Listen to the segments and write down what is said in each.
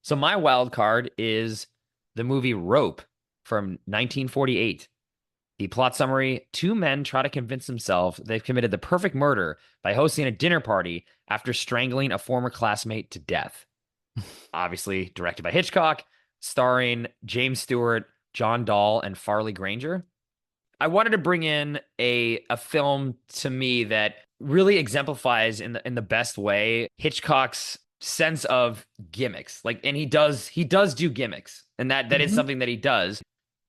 So my wild card is the movie Rope from 1948. The plot summary: two men try to convince themselves they've committed the perfect murder by hosting a dinner party after strangling a former classmate to death. Obviously, directed by Hitchcock, starring James Stewart, John Dahl, and Farley Granger. I wanted to bring in a film to me that really exemplifies in the best way Hitchcock's sense of gimmicks. Like, and he does do gimmicks, and that is Hmm. something that he does.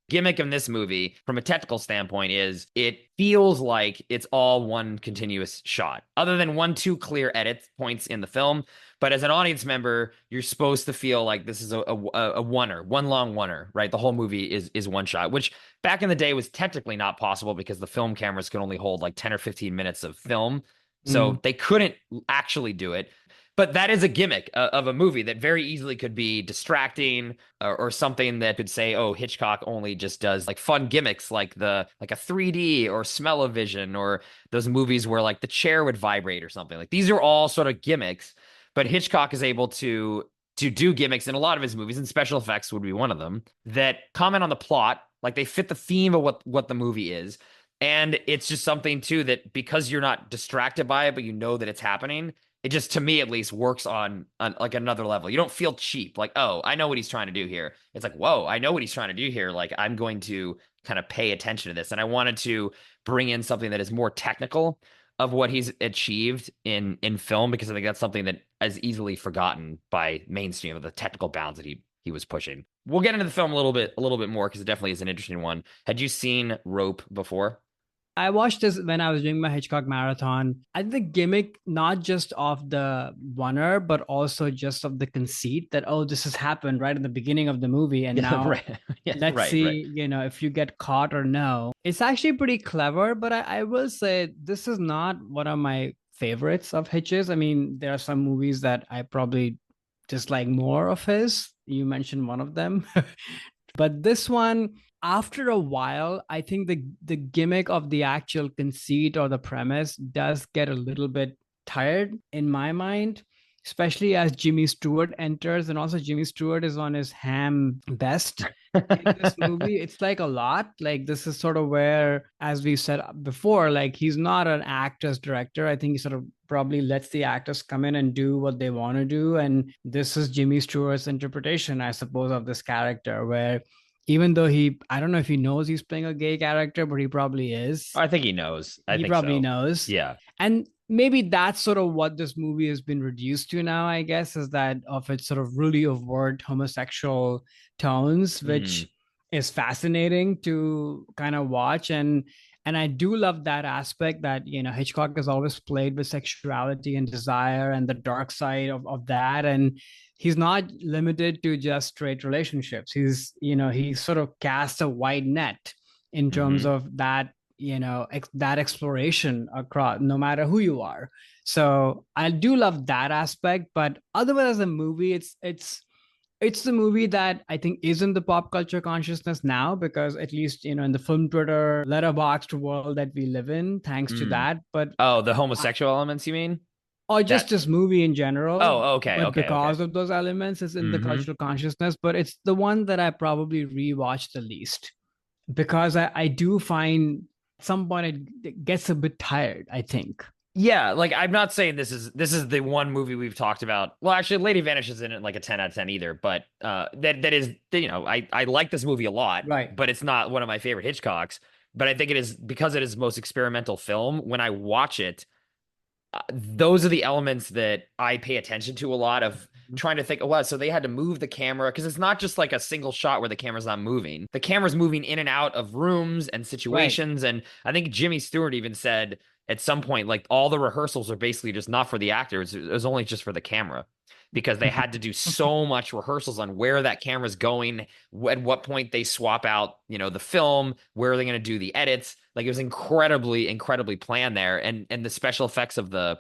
Gimmick of this movie, from a technical standpoint, is it feels like it's all one continuous shot, other than one, two clear edit points in the film. But as an audience member, you're supposed to feel like this is a oneer, one long oneer, right? The whole movie is one shot, which back in the day was technically not possible because the film cameras could only hold like 10 or 15 minutes of film. Mm. So they couldn't actually do it. But that is a gimmick of a movie that very easily could be distracting, or something that could say, "Oh, Hitchcock only just does like fun gimmicks, like a 3D or smell-o-vision, or those movies where like the chair would vibrate or something." Like these are all sort of gimmicks, but Hitchcock is able to do gimmicks in a lot of his movies, and special effects would be one of them that comment on the plot, like they fit the theme of what the movie is. And it's just something too that, because you're not distracted by it, but you know that it's happening, it just, to me at least, works on like another level. You don't feel cheap, like, oh, I know what he's trying to do here. It's like, whoa, I know what he's trying to do here. Like, I'm going to kind of pay attention to this. And I wanted to bring in something that is more technical of what he's achieved in film, because I think that's something that is easily forgotten by mainstream, of the technical bounds that he was pushing. We'll get into the film a little bit more, because it definitely is an interesting one. Had you seen Rope before? I watched this when I was doing my Hitchcock marathon. I think the gimmick, not just of the oneer, but also just of the conceit that, oh, this has happened right in the beginning of the movie. And Yeah, now right. Yeah, let's right, right. see, if you get caught or no. It's actually pretty clever, but I will say this is not one of my favorites of Hitch's. I mean, there are some movies that I probably dislike more of his. You mentioned one of them. But this one, after a while, I think the gimmick of the actual conceit or the premise does get a little bit tired in my mind, especially as Jimmy Stewart enters, and also Jimmy Stewart is on his ham best in this movie. It's like a lot. Like, this is sort of where, as we said before, like, he's not an actor's director. I think he sort of probably lets the actors come in and do what they want to do. And this is Jimmy Stewart's interpretation, I suppose, of this character, where even though I don't know if he knows he's playing a gay character, but he probably is. I think he knows. I He think probably so. knows. Yeah. And maybe that's sort of what this movie has been reduced to now, I guess, is that of its sort of really overt homosexual tones, Mm. which is fascinating to kind of watch. And I do love that aspect that, Hitchcock has always played with sexuality and desire and the dark side of that. And he's not limited to just straight relationships. He sort of casts a wide net in terms Hmm. of that, that exploration across, no matter who you are. So I do love that aspect, but otherwise, as a movie, it's the movie that I think is in the pop culture consciousness now, because at least, in the film Twitter letterboxed world that we live in, thanks to Mm. that. But Oh, the I, homosexual elements, you mean? or just That. this movie in general, Oh, okay, but okay, okay. because of those elements, it's in the Hmm. cultural consciousness. But it's the one that I probably rewatched the least, because I do find at some point it gets a bit tired, I think. Yeah, like, I'm not saying this is the one movie we've talked about. Well, actually, Lady Vanish isn't like a 10 out of 10 either, but that is, I like this movie a lot, Right. but it's not one of my favorite Hitchcocks. But I think it is because it is most experimental film. When I watch it, those are the elements that I pay attention to a lot, of trying to think, oh, wow, so they had to move the camera, because it's not just like a single shot where the camera's not moving. The camera's moving in and out of rooms and Right. situations. And I think Jimmy Stewart even said at some point, like, all the rehearsals are basically just not for the actors. It was only just for the camera, because they had to do so much rehearsals on where that camera's going, at what point they swap out, the film, where are they going to do the edits. Like, it was incredibly, incredibly planned there. And the special effects of the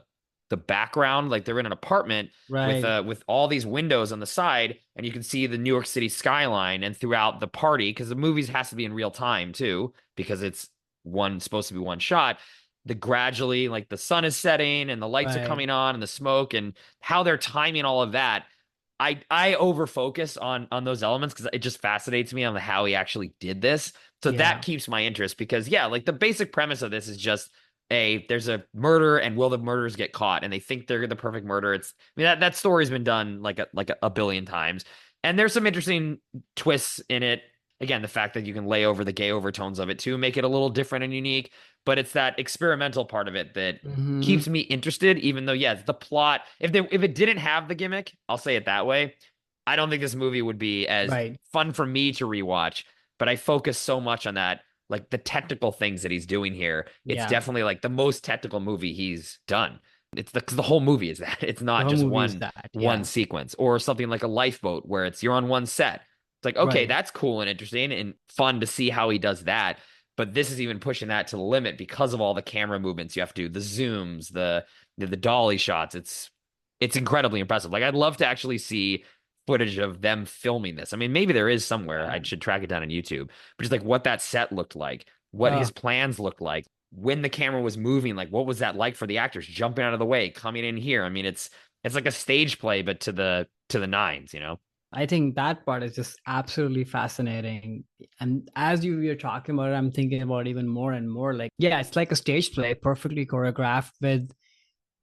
background, like they're in an apartment Right. with all these windows on the side, and you can see the New York City skyline, and throughout the party, because the movies has to be in real time too, because it's one supposed to be one shot. The gradually, like, the sun is setting and the lights are Right. coming on and the smoke, and how they're timing all of that. I over focus on those elements because it just fascinates me on how he actually did this. So that Yeah. keeps my interest because yeah, like the basic premise of this is just there's a murder and will the murderers get caught and they think they're the perfect murder. I mean that story's been done like a billion times. And there's some interesting twists in it. Again, the fact that you can lay over the gay overtones of it too, make it a little different and unique. But it's that experimental part of it that Hmm. keeps me interested, even though, yes, the plot, if it didn't have the gimmick, I'll say it that way. I don't think this movie would be as Right. fun for me to rewatch, but I focus so much on that, like the technical things that he's doing here. It's Yeah. definitely like the most technical movie he's done. It's the 'cause the whole movie is that. It's The not whole just movie is that. one Yeah. sequence or something like a lifeboat where it's you're on one set. It's like, okay, Right. that's cool and interesting and fun to see how he does that. But this is even pushing that to the limit because of all the camera movements you have to do, the zooms, the dolly shots. It's incredibly impressive. Like I'd love to actually see footage of them filming this. I mean, maybe there is somewhere. Yeah. I should track it down on YouTube. But just like what that set looked like, what Uh, his plans looked like, when the camera was moving, like what was that like for the actors jumping out of the way, coming in here. I mean, it's like a stage play, but to the nines, you know? I think that part is just absolutely fascinating. And as you were talking about it, I'm thinking about even more and more. Like, yeah, it's like a stage play, perfectly choreographed with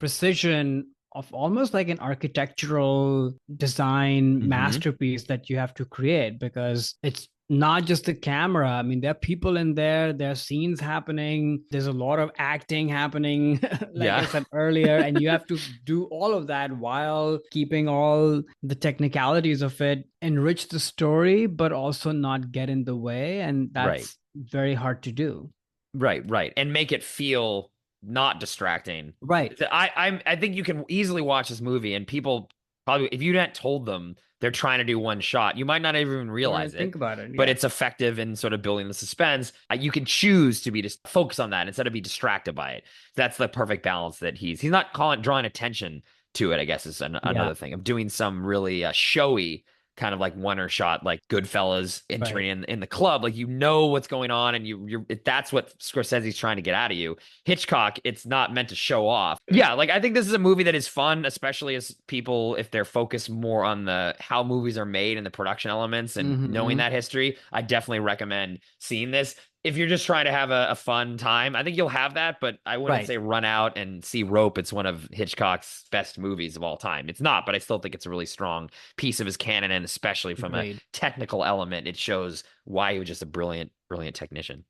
precision of almost like an architectural design Mm-hmm. masterpiece that you have to create because it's not just the camera. I mean, there are people in there are scenes happening, there's a lot of acting happening, like I Yeah. said earlier, and you have to do all of that while keeping all the technicalities of it, enrich the story, but also not get in the way. And Right. that's very hard to do. Right, right. And make it feel not distracting. Right. I think you can easily watch this movie and people probably if you hadn't told them they're trying to do one shot, you might not even Don't even realize think it. about it. But Yeah. it's effective in sort of building the suspense. You can choose to be just focus on that instead of be distracted by it. That's the perfect balance that he's not calling drawing attention to it, I guess is Yeah. another thing of doing some really showy kind of like one shot like Goodfellas Right. entering in the club like you know what's going on and you're that's what Scorsese's trying to get out of you. Hitchcock, it's not meant to show off. Yeah, like I think this is a movie that is fun, especially as people if they're focused more on the how movies are made and the production elements and knowing Hmm. that history. I definitely recommend seeing this. If you're just trying to have a fun time, I think you'll have that, but I wouldn't Right. say run out and see Rope. It's one of Hitchcock's best movies of all time. It's not, but I still think it's a really strong piece of his canon, and especially from a Agreed. technical element, it shows why he was just a brilliant, brilliant technician.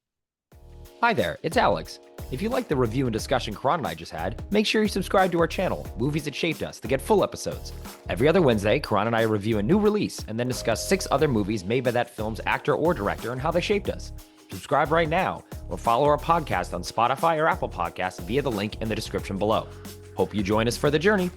Hi there, it's Alex. If you like the review and discussion Karan and I just had, make sure you subscribe to our channel, Movies That Shaped Us, to get full episodes. Every other Wednesday, Karan and I review a new release and then discuss 6 other movies made by that film's actor or director and how they shaped us. Subscribe right now or follow our podcast on Spotify or Apple Podcasts via the link in the description below. Hope you join us for the journey.